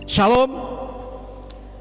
Shalom.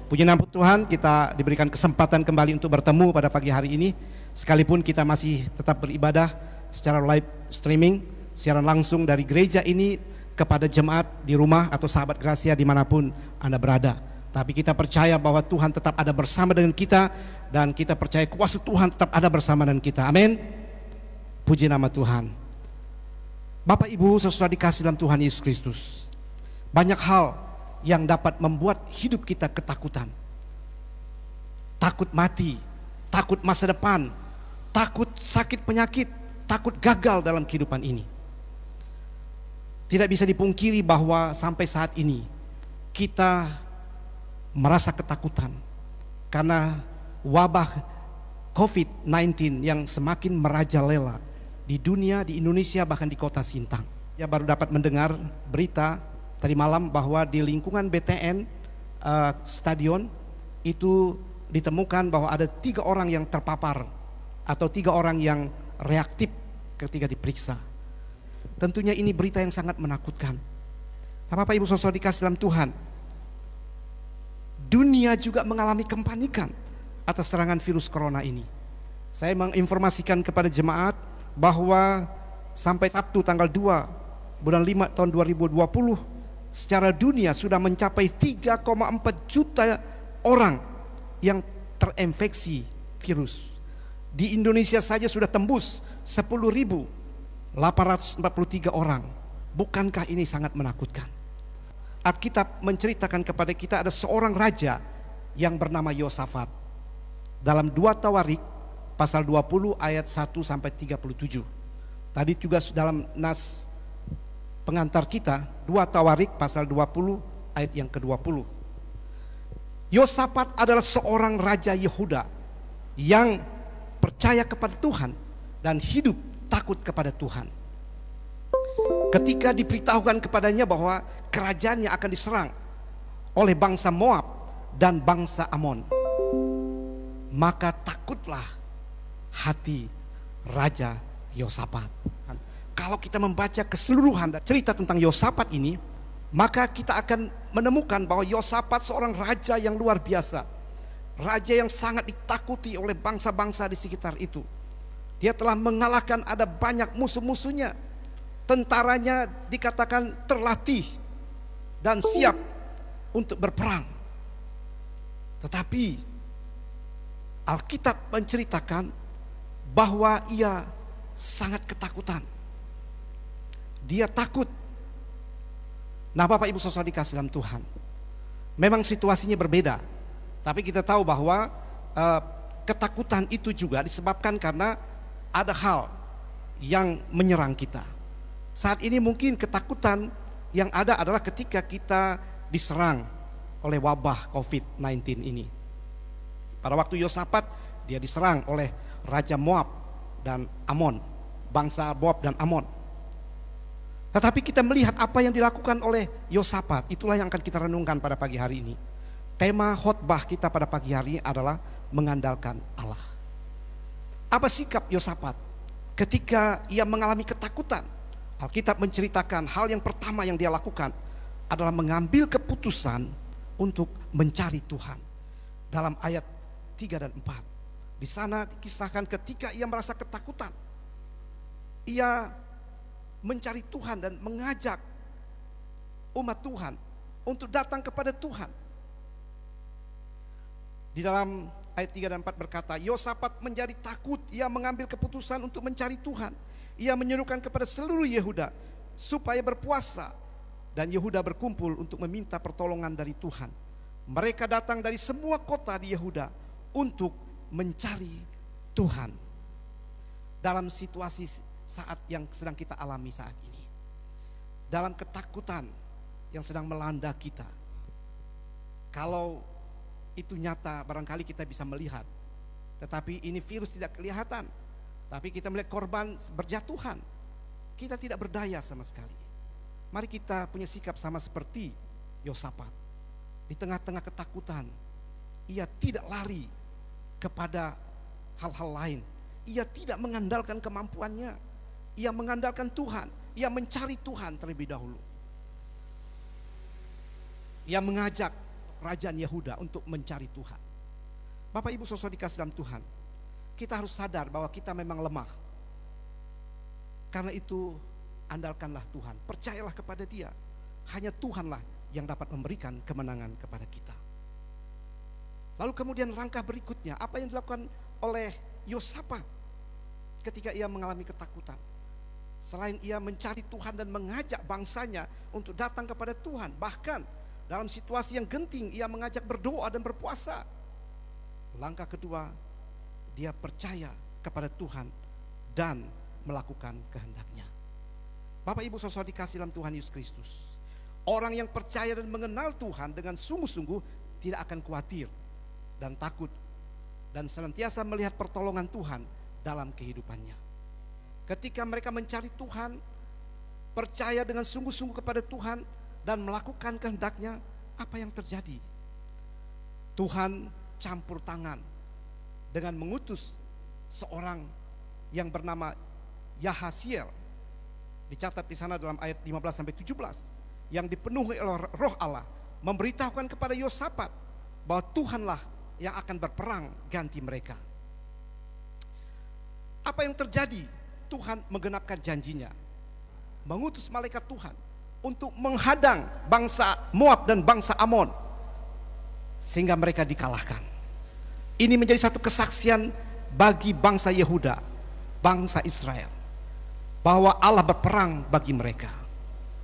Puji nama Tuhan, kita diberikan kesempatan kembali untuk bertemu pada pagi hari ini. Sekalipun kita masih tetap beribadah secara live streaming, siaran langsung dari gereja ini kepada jemaat di rumah atau sahabat Gracia dimanapun Anda berada. Tapi kita percaya bahwa Tuhan tetap ada bersama dengan kita, dan kita percaya kuasa Tuhan tetap ada bersama dengan kita. Amin. Puji nama Tuhan. Bapak Ibu saudara dikasih dalam Tuhan Yesus Kristus, banyak hal yang dapat membuat hidup kita ketakutan. Takut mati, takut masa depan, takut sakit penyakit, takut gagal dalam kehidupan ini. Tidak bisa dipungkiri bahwa sampai saat ini kita merasa ketakutan karena wabah COVID-19 yang semakin merajalela di dunia, di Indonesia, bahkan di kota Sintang. Ya, baru dapat mendengar berita tadi malam bahwa di lingkungan BTN stadion itu ditemukan bahwa ada 3 orang yang terpapar atau 3 orang yang reaktif ketika diperiksa. Tentunya ini berita yang sangat menakutkan. Bapak Ibu saudara dikasih dalam Tuhan, dunia juga mengalami kepanikan atas serangan virus corona ini. Saya menginformasikan kepada jemaat bahwa sampai Sabtu tanggal 2 bulan 5 tahun 2020 secara dunia sudah mencapai 3,4 juta orang yang terinfeksi virus. Di Indonesia saja sudah tembus 10.843 orang. Bukankah ini sangat menakutkan? Alkitab menceritakan kepada kita ada seorang raja yang bernama Yosafat. Dalam 2 Tawarik pasal 20 ayat 1 sampai 37. Tadi juga dalam nas pengantar kita 2 Tawarik pasal 20 ayat yang ke-20. Yosafat adalah seorang raja Yehuda yang percaya kepada Tuhan dan hidup takut kepada Tuhan. Ketika diberitahukan kepadanya bahwa kerajaannya akan diserang oleh bangsa Moab dan bangsa Amon, maka takutlah hati Raja Yosafat. Kalau kita membaca keseluruhan cerita tentang Yosafat ini, maka kita akan menemukan bahwa Yosafat seorang raja yang luar biasa. Raja yang sangat ditakuti oleh bangsa-bangsa di sekitar itu. Dia telah mengalahkan ada banyak musuh-musuhnya. Tentaranya dikatakan terlatih dan siap untuk berperang. Tetapi Alkitab menceritakan bahwa ia sangat ketakutan. Dia takut. Nah, Bapak Ibu saudara dikasih dalam Tuhan, memang situasinya berbeda. Tapi kita tahu bahwa ketakutan itu juga disebabkan karena ada hal yang menyerang kita. Saat ini mungkin ketakutan yang ada adalah ketika kita diserang oleh wabah COVID-19 ini. Pada waktu Yosafat, dia diserang oleh Raja Moab dan Amon, bangsa Moab dan Amon. Tetapi kita melihat apa yang dilakukan oleh Yosafat, itulah yang akan kita renungkan pada pagi hari ini. Tema khotbah kita pada pagi hari ini adalah mengandalkan Allah. Apa sikap Yosafat ketika ia mengalami ketakutan? Alkitab menceritakan hal yang pertama yang dia lakukan adalah mengambil keputusan untuk mencari Tuhan. Dalam ayat 3 dan 4, di sana dikisahkan ketika ia merasa ketakutan, ia mencari Tuhan dan mengajak umat Tuhan untuk datang kepada Tuhan. Di dalam ayat 3 dan 4 berkata, Yosafat menjadi takut, ia mengambil keputusan untuk mencari Tuhan. Ia menyerukan kepada seluruh Yehuda supaya berpuasa, dan Yehuda berkumpul untuk meminta pertolongan dari Tuhan. Mereka datang dari semua kota di Yehuda untuk mencari Tuhan. Dalam situasi saat yang sedang kita alami saat ini, dalam ketakutan yang sedang melanda kita, kalau itu nyata barangkali kita bisa melihat, tetapi ini virus tidak kelihatan, tapi kita melihat korban berjatuhan, kita tidak berdaya sama sekali. Mari kita punya sikap sama seperti Yosafat. Di tengah-tengah ketakutan, ia tidak lari kepada hal-hal lain, ia tidak mengandalkan kemampuannya. Ia mengandalkan Tuhan, ia mencari Tuhan terlebih dahulu. Ia mengajak kerajaan Yehuda untuk mencari Tuhan. Bapak Ibu saudara dikasih dalam Tuhan, kita harus sadar bahwa kita memang lemah. Karena itu andalkanlah Tuhan, percayalah kepada Dia. Hanya Tuhanlah yang dapat memberikan kemenangan kepada kita. Lalu kemudian langkah berikutnya, apa yang dilakukan oleh Yosafat ketika ia mengalami ketakutan? Selain ia mencari Tuhan dan mengajak bangsanya untuk datang kepada Tuhan, bahkan dalam situasi yang genting ia mengajak berdoa dan berpuasa. Langkah kedua, dia percaya kepada Tuhan dan melakukan kehendak-Nya. Bapak Ibu saudara dikasih dalam Tuhan Yesus Kristus, orang yang percaya dan mengenal Tuhan dengan sungguh-sungguh tidak akan khawatir dan takut, dan senantiasa melihat pertolongan Tuhan dalam kehidupannya. Ketika mereka mencari Tuhan, percaya dengan sungguh-sungguh kepada Tuhan dan melakukan kehendak-Nya, apa yang terjadi? Tuhan campur tangan dengan mengutus seorang yang bernama Yahasiel. Dicatat di sana dalam ayat 15 sampai 17, yang dipenuhi oleh Roh Allah memberitahukan kepada Yosafat bahwa Tuhanlah yang akan berperang ganti mereka. Apa yang terjadi? Tuhan menggenapkan janjinya, mengutus malaikat Tuhan untuk menghadang bangsa Moab dan bangsa Amon sehingga mereka dikalahkan. Ini menjadi satu kesaksian bagi bangsa Yehuda, bangsa Israel, bahwa Allah berperang bagi mereka.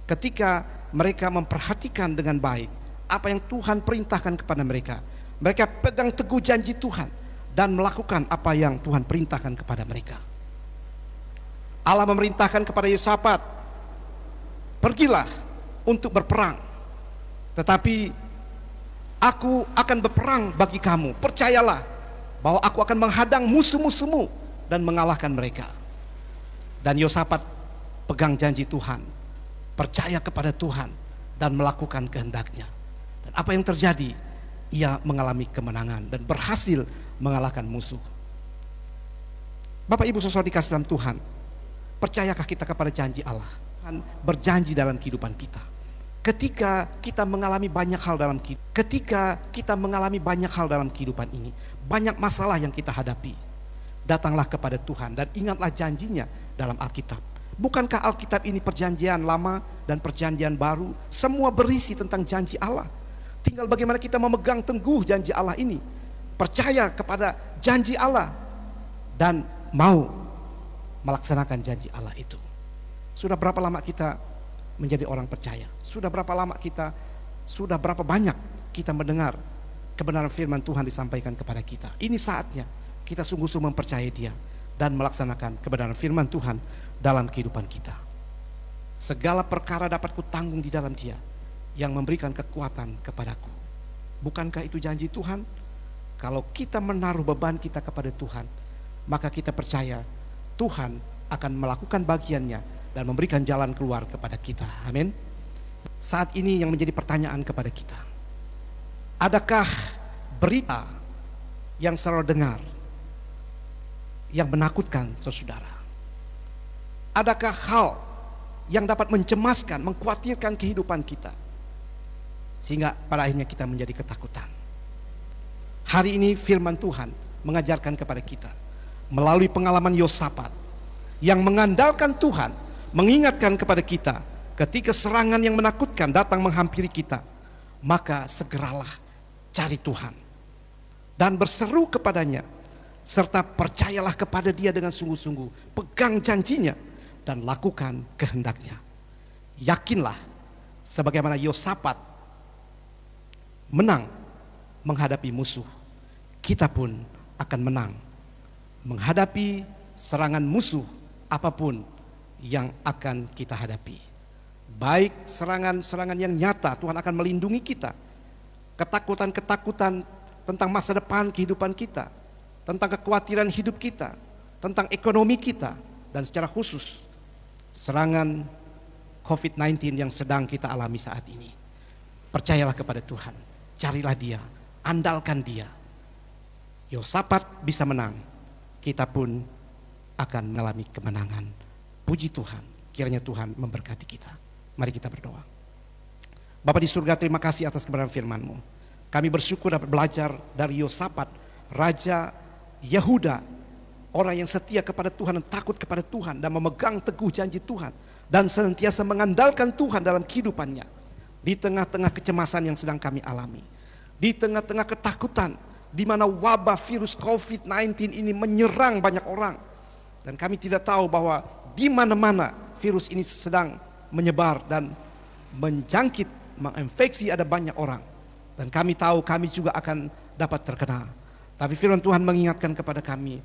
Ketika mereka memperhatikan dengan baik apa yang Tuhan perintahkan kepada mereka, mereka pegang teguh janji Tuhan dan melakukan apa yang Tuhan perintahkan kepada mereka. Allah memerintahkan kepada Yosafat, pergilah untuk berperang, tetapi aku akan berperang bagi kamu. Percayalah bahwa aku akan menghadang musuh-musuhmu dan mengalahkan mereka. Dan Yosafat pegang janji Tuhan, percaya kepada Tuhan dan melakukan kehendak-Nya. Dan apa yang terjadi? Ia mengalami kemenangan dan berhasil mengalahkan musuh. Bapak Ibu saudara dikasih dalam Tuhan, percayakah kita kepada janji Allah? Tuhan berjanji dalam kehidupan kita. Ketika kita mengalami banyak hal dalam kehidupan ini, banyak masalah yang kita hadapi, datanglah kepada Tuhan dan ingatlah janjinya dalam Alkitab. Bukankah Alkitab ini perjanjian lama dan perjanjian baru? Semua berisi tentang janji Allah. Tinggal bagaimana kita memegang teguh janji Allah ini, percaya kepada janji Allah dan mau melaksanakan janji Allah itu. Sudah berapa lama kita menjadi orang percaya? Sudah berapa banyak kita mendengar kebenaran firman Tuhan disampaikan kepada kita? Ini saatnya kita sungguh-sungguh mempercayai Dia dan melaksanakan kebenaran firman Tuhan dalam kehidupan kita. Segala perkara dapat kutanggung di dalam Dia yang memberikan kekuatan kepadaku. Bukankah itu janji Tuhan? Kalau kita menaruh beban kita kepada Tuhan, maka kita percaya Tuhan akan melakukan bagiannya dan memberikan jalan keluar kepada kita. Amin. Saat ini yang menjadi pertanyaan kepada kita, adakah berita yang saudara dengar yang menakutkan saudara? Adakah hal yang dapat mencemaskan, mengkhawatirkan kehidupan kita sehingga pada akhirnya kita menjadi ketakutan? Hari ini firman Tuhan mengajarkan kepada kita melalui pengalaman Yosafat yang mengandalkan Tuhan, mengingatkan kepada kita ketika serangan yang menakutkan datang menghampiri kita, maka segeralah cari Tuhan dan berseru kepadanya, serta percayalah kepada Dia dengan sungguh-sungguh, pegang janjinya dan lakukan kehendak-Nya. Yakinlah sebagaimana Yosafat menang menghadapi musuh, kita pun akan menang menghadapi serangan musuh apapun yang akan kita hadapi. Baik serangan-serangan yang nyata, Tuhan akan melindungi kita. Ketakutan-ketakutan tentang masa depan kehidupan kita, tentang kekhawatiran hidup kita, tentang ekonomi kita, dan secara khusus serangan COVID-19 yang sedang kita alami saat ini. Percayalah kepada Tuhan, carilah Dia, andalkan Dia. Yosafat bisa menang, kita pun akan mengalami kemenangan. Puji Tuhan, kiranya Tuhan memberkati kita. Mari kita berdoa. Bapa di surga, terima kasih atas kebenaran firman-Mu. Kami bersyukur dapat belajar dari Yosafat, Raja Yehuda, orang yang setia kepada Tuhan dan takut kepada Tuhan dan memegang teguh janji Tuhan dan senantiasa mengandalkan Tuhan dalam kehidupannya di tengah-tengah kecemasan yang sedang kami alami, di tengah-tengah ketakutan di mana wabah virus COVID-19 ini menyerang banyak orang, dan kami tidak tahu bahwa di mana-mana virus ini sedang menyebar dan menjangkit, menginfeksi ada banyak orang, dan kami tahu kami juga akan dapat terkena. Tapi firman Tuhan mengingatkan kepada kami,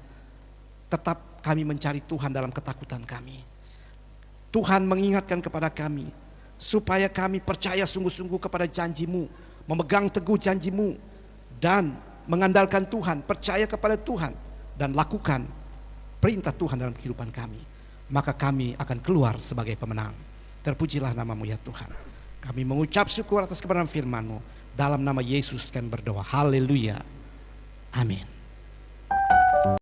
tetap kami mencari Tuhan dalam ketakutan kami. Tuhan mengingatkan kepada kami supaya kami percaya sungguh-sungguh kepada janji-Mu, memegang teguh janji-Mu, dan mengandalkan Tuhan, percaya kepada Tuhan, dan lakukan perintah Tuhan dalam kehidupan kami. Maka kami akan keluar sebagai pemenang. Terpujilah nama-Mu ya Tuhan. Kami mengucap syukur atas kebenaran firman-Mu. Dalam nama Yesus kami berdoa. Haleluya. Amin.